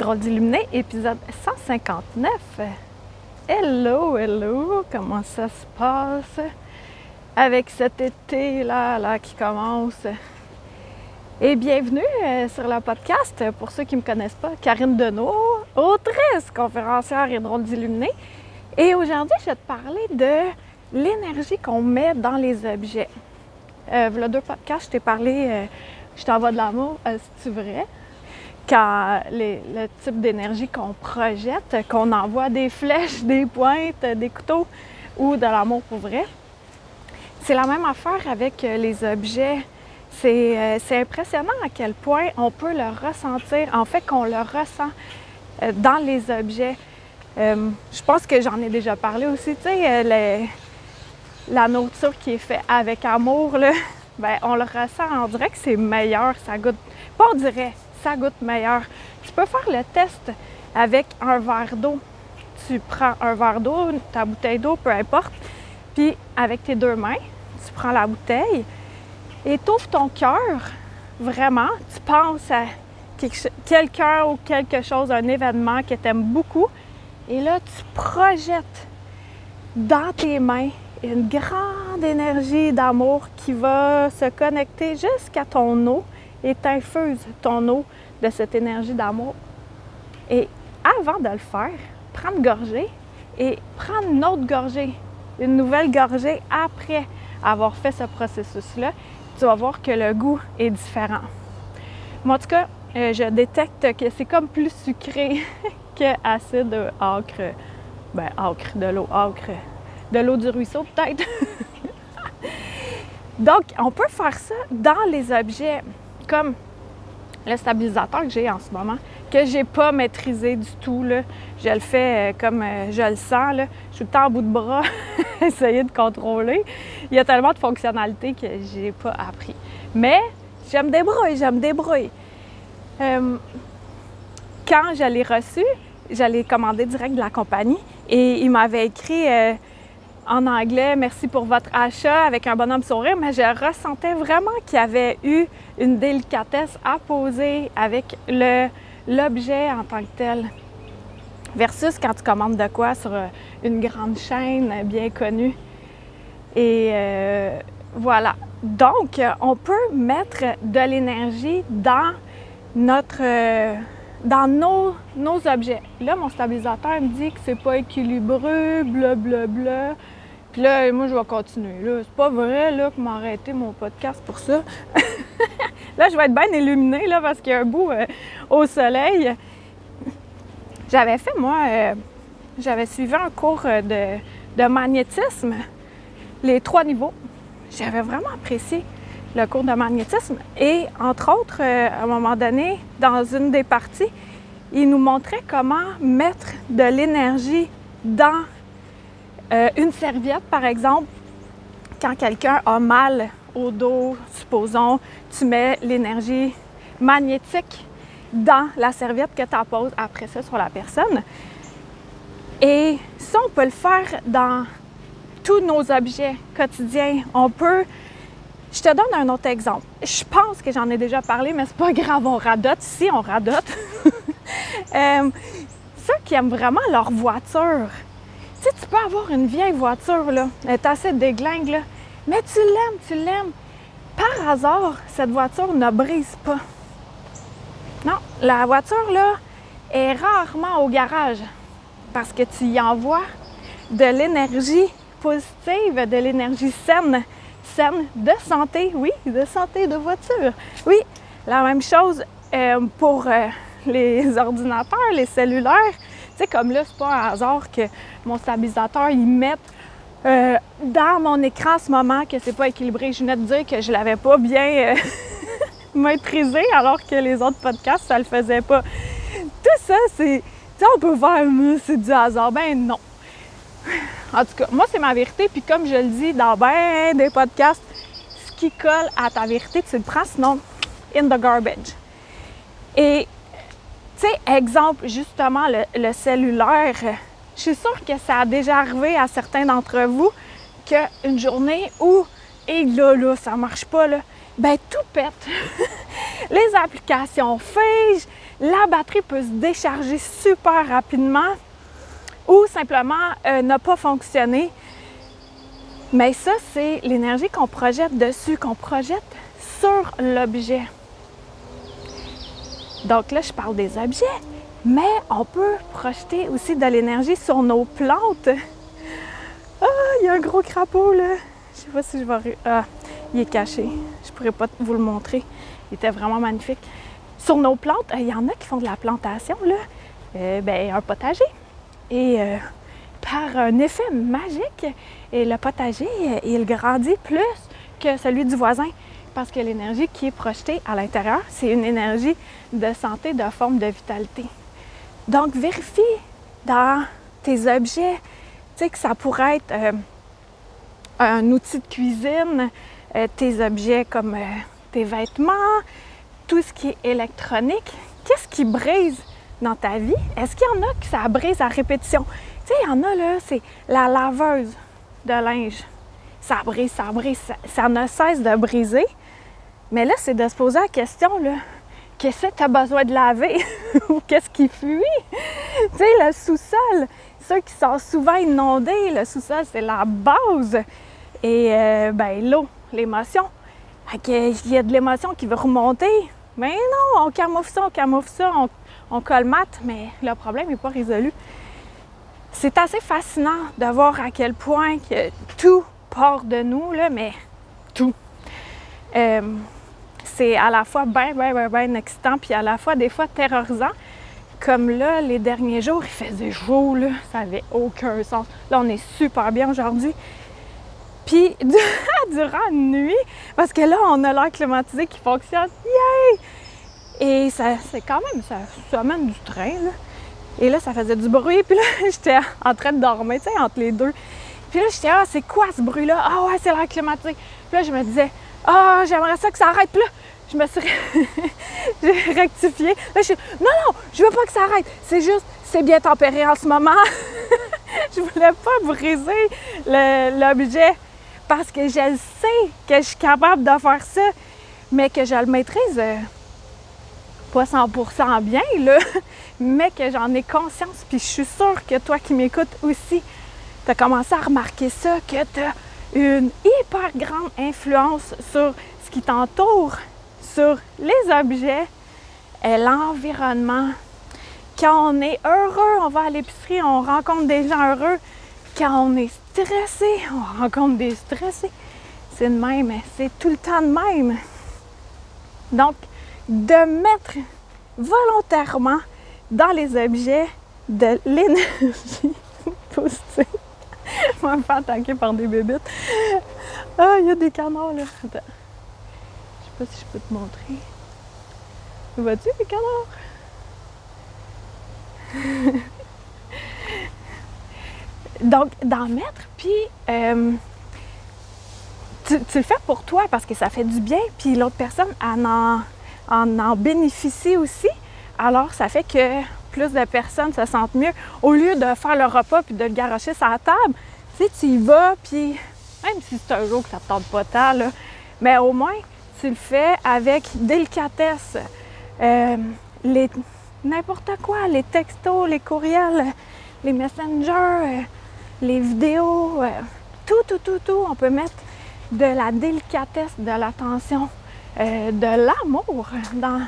Drôle d'illuminé, épisode 159. Hello, hello, comment ça se passe avec cet été-là qui commence? Et bienvenue sur le podcast, pour ceux qui ne me connaissent pas, Karine Deneau, autrice, conférencière et drôle d'illuminé. Et aujourd'hui, je vais te parler de l'énergie qu'on met dans les objets. Voilà 2 podcasts, je t'ai parlé, je t'envoie de l'amour, c'est-tu vrai? Quand le type d'énergie qu'on projette, qu'on envoie des flèches, des pointes, des couteaux ou de l'amour pour vrai. C'est la même affaire avec les objets. C'est impressionnant à quel point on peut le ressentir, en fait qu'on le ressent dans les objets. Je pense que j'en ai déjà parlé aussi, tu sais, la nourriture qui est faite avec amour, là, ben, on le ressent, on dirait que c'est meilleur, ça goûte, pas on dirait, ça goûte meilleur. Tu peux faire le test avec un verre d'eau. Tu prends un verre d'eau, ta bouteille d'eau, peu importe, puis avec tes 2 mains, tu prends la bouteille et tu ouvres ton cœur, vraiment, tu penses à quelqu'un ou quelque chose, un événement que tu aimes beaucoup, et là, tu projettes dans tes mains une grande énergie d'amour qui va se connecter jusqu'à ton eau et t'infuse ton eau de cette énergie d'amour. Et avant de le faire, prends une gorgée et prends une autre gorgée, une nouvelle gorgée après avoir fait ce processus-là. Tu vas voir que le goût est différent. Moi, en tout cas, je détecte que c'est comme plus sucré que acide, âcre, ben âcre, de l'eau du ruisseau peut-être. Donc, on peut faire ça dans les objets, comme le stabilisateur que j'ai en ce moment, que j'ai pas maîtrisé du tout, là. Je le fais comme je le sens, là. Je suis tout le temps en bout de bras, essayer de contrôler. Il y a tellement de fonctionnalités que j'ai pas appris. Mais je me débrouille. Quand je l'ai reçu, je l'ai commandé direct de la compagnie et il m'avait écrit en anglais « Merci pour votre achat » avec un bonhomme sourire, mais je ressentais vraiment qu'il y avait eu une délicatesse à poser avec l'objet en tant que tel. Versus quand tu commandes de quoi sur une grande chaîne bien connue. Et voilà. Donc, on peut mettre de l'énergie dans nos objets. Là, mon stabilisateur me dit que c'est pas équilibré, blablabla. Puis là, moi, je vais continuer. Là, c'est pas vrai là, que m'a arrêté mon podcast pour ça. Là, je vais être bien illuminée là, parce qu'il y a un bout au soleil. J'avais fait, moi, j'avais suivi un cours de magnétisme, les 3 niveaux. J'avais vraiment apprécié le cours de magnétisme. Et entre autres, à un moment donné, dans une des parties, il nous montrait comment mettre de l'énergie dans une serviette, par exemple. Quand quelqu'un a mal au dos, supposons, tu mets l'énergie magnétique dans la serviette que tu apposes après ça sur la personne. Et ça, on peut le faire dans tous nos objets quotidiens. On peut... Je te donne un autre exemple. Je pense que j'en ai déjà parlé, mais c'est pas grave, on radote. Si, on radote. Ceux qui aiment vraiment leur voiture. Tu sais, tu peux avoir une vieille voiture, là. Elle est assez déglingue, là. Mais tu l'aimes. Par hasard, cette voiture ne brise pas. Non, la voiture, là, est rarement au garage. Parce que tu y envoies de l'énergie positive, de l'énergie saine de santé, oui, de santé de voiture. Oui, la même chose pour les ordinateurs, les cellulaires. Tu sais, comme là, c'est pas un hasard que mon stabilisateur, il mette dans mon écran en ce moment que c'est pas équilibré. Je venais de dire que je l'avais pas bien maîtrisé, alors que les autres podcasts, ça le faisait pas. Tout ça, c'est... Tu sais, on peut faire « c'est du hasard ». Ben non. En tout cas, moi, c'est ma vérité. Puis comme je le dis dans ben des podcasts, ce qui colle à ta vérité, tu le prends, sinon, in the garbage. Et, tu sais, exemple, justement, le cellulaire, je suis sûre que ça a déjà arrivé à certains d'entre vous qu'une journée où, et là, ça marche pas, là, ben tout pète. les applications figent, la batterie peut se décharger super rapidement ou simplement ne pas fonctionner. Mais ça, c'est l'énergie qu'on projette dessus, qu'on projette sur l'objet. Donc là, je parle des objets, mais on peut projeter aussi de l'énergie sur nos plantes. Ah, il y a un gros crapaud là. Je sais pas si je vais... Ah, il est caché. Je pourrais pas vous le montrer. Il était vraiment magnifique. Sur nos plantes, il y en a qui font de la plantation, là. Un potager. Et par un effet magique, et le potager, il grandit plus que celui du voisin. Parce que l'énergie qui est projetée à l'intérieur, c'est une énergie de santé, de forme de vitalité. Donc, vérifie dans tes objets, tu sais, que ça pourrait être un outil de cuisine, tes objets comme tes vêtements, tout ce qui est électronique. Qu'est-ce qui brise dans ta vie? Est-ce qu'il y en a que ça brise à répétition? Tu sais, il y en a là, c'est la laveuse de linge. Ça brise, ça ne cesse de briser. Mais là, c'est de se poser la question, là, qu'est-ce que tu as besoin de laver? Ou qu'est-ce qui fuit? Tu sais, le sous-sol, ceux qui sont souvent inondés, le sous-sol, c'est la base. Et l'eau, l'émotion. Il y a de l'émotion qui veut remonter. Mais non, on camoufle ça, on colmate, mais le problème n'est pas résolu. C'est assez fascinant de voir à quel point que tout part de nous, là, mais tout. C'est à la fois bien excitant, puis à la fois des fois terrorisant. Comme là, les derniers jours, il faisait chaud, là, ça n'avait aucun sens. Là, on est super bien aujourd'hui. Puis, durant la nuit, parce que là, on a l'air climatisé qui fonctionne, yay! Et ça, c'est quand même, ça amène du train, là. Et là, ça faisait du bruit, puis là, j'étais en train de dormir, tu sais, entre les deux. Puis là, j'étais, ah, c'est quoi ce bruit-là? Ah ouais, c'est l'air climatisé. Puis là, je me disais, ah, j'aimerais ça que ça arrête. Puis là, je me suis j'ai rectifié. Là, je suis, non, je veux pas que ça arrête. C'est juste, c'est bien tempéré en ce moment. Je voulais pas briser l'objet parce que je sais que je suis capable de faire ça, mais que je le maîtrise pas 100% bien, là, mais que j'en ai conscience. Puis je suis sûre que toi qui m'écoutes aussi, tu as commencé à remarquer ça, que tu as une hyper grande influence sur ce qui t'entoure, sur les objets et l'environnement. Quand on est heureux, on va à l'épicerie, on rencontre des gens heureux. Quand on est stressé, on rencontre des stressés. C'est de même, c'est tout le temps de même. Donc, de mettre volontairement dans les objets de l'énergie positive. Je vais me faire attaquer par des bébites. Ah, il y a des canards là. Attends. Je sais pas si je peux te montrer. Vois-tu les canards? Donc, d'en mettre, puis tu le fais pour toi parce que ça fait du bien, puis l'autre personne en bénéficie aussi. Alors, ça fait que plus de personnes se sentent mieux. Au lieu de faire le repas puis de le garrocher sur la table, tu sais, tu y vas, puis même si c'est un jour que ça te tente pas tant, là, mais au moins, tu le fais avec délicatesse. N'importe quoi, les textos, les courriels, les messengers, les vidéos, tout. On peut mettre de la délicatesse, de l'attention, de l'amour dans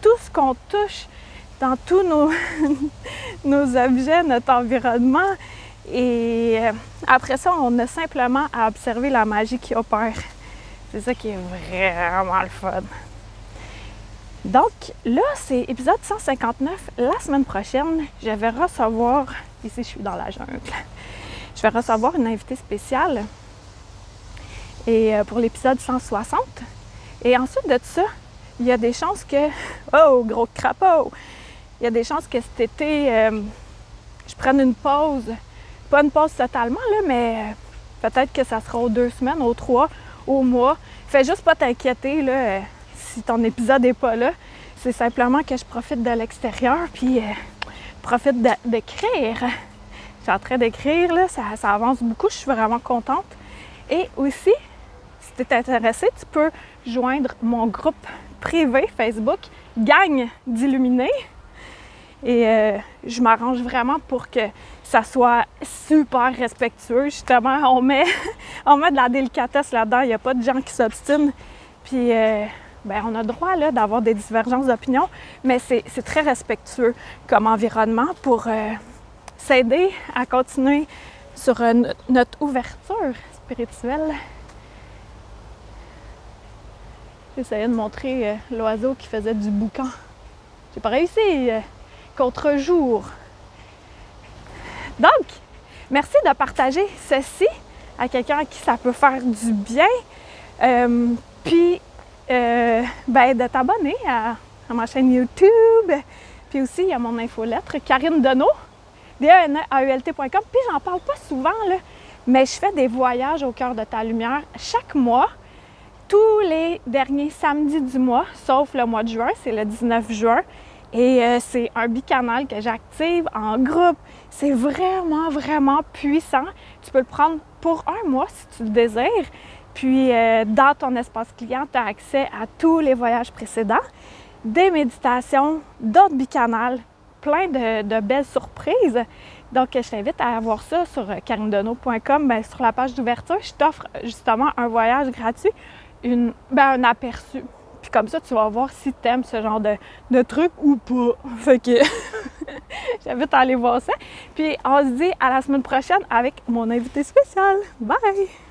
tout ce qu'on touche, dans tous nos objets, notre environnement. Et après ça, on a simplement à observer la magie qui opère. C'est ça qui est vraiment le fun. Donc là, c'est épisode 159. La semaine prochaine, je vais recevoir, ici je suis dans la jungle, je vais recevoir une invitée spéciale et pour l'épisode 160. Et ensuite de ça, il y a des chances que, oh, gros crapaud, il y a des chances que cet été, je prenne une pause. Pas une pause totalement, là, mais peut-être que ça sera aux 2 semaines, aux 3, au mois. Fais juste pas t'inquiéter, là, si ton épisode n'est pas là. C'est simplement que je profite de l'extérieur, puis profite d'écrire. Je suis en train d'écrire, là, ça avance beaucoup, je suis vraiment contente. Et aussi, si tu es intéressé, tu peux joindre mon groupe privé Facebook gagne d'illuminer. Et je m'arrange vraiment pour que ça soit super respectueux. Justement, on met de la délicatesse là-dedans. Il n'y a pas de gens qui s'obstinent. Puis, ben, on a le droit là, d'avoir des divergences d'opinion, mais c'est très respectueux comme environnement pour s'aider à continuer sur notre ouverture spirituelle. J'essayais de montrer l'oiseau qui faisait du boucan. J'ai pas réussi. Contre-jour. Donc, merci de partager ceci à quelqu'un à qui ça peut faire du bien. Puis, ben, de t'abonner à ma chaîne YouTube. Puis aussi, il y a mon infolettre, Karine Deneault, deneault.com. Puis, j'en parle pas souvent, là, mais je fais des voyages au cœur de ta lumière chaque mois, tous les derniers samedis du mois, sauf le mois de juin, c'est le 19 juin. Et c'est un bicanal que j'active en groupe. C'est vraiment, vraiment puissant. Tu peux le prendre pour un mois si tu le désires. Puis, dans ton espace client, tu as accès à tous les voyages précédents, des méditations, d'autres bicanals, plein de belles surprises. Donc, je t'invite à voir ça sur karinedeneault.com. Bien, sur la page d'ouverture, je t'offre justement un voyage gratuit, un aperçu. Puis comme ça, tu vas voir si tu aimes ce genre de truc ou pas. Fait que j'invite à aller voir ça. Puis on se dit à la semaine prochaine avec mon invité spécial. Bye!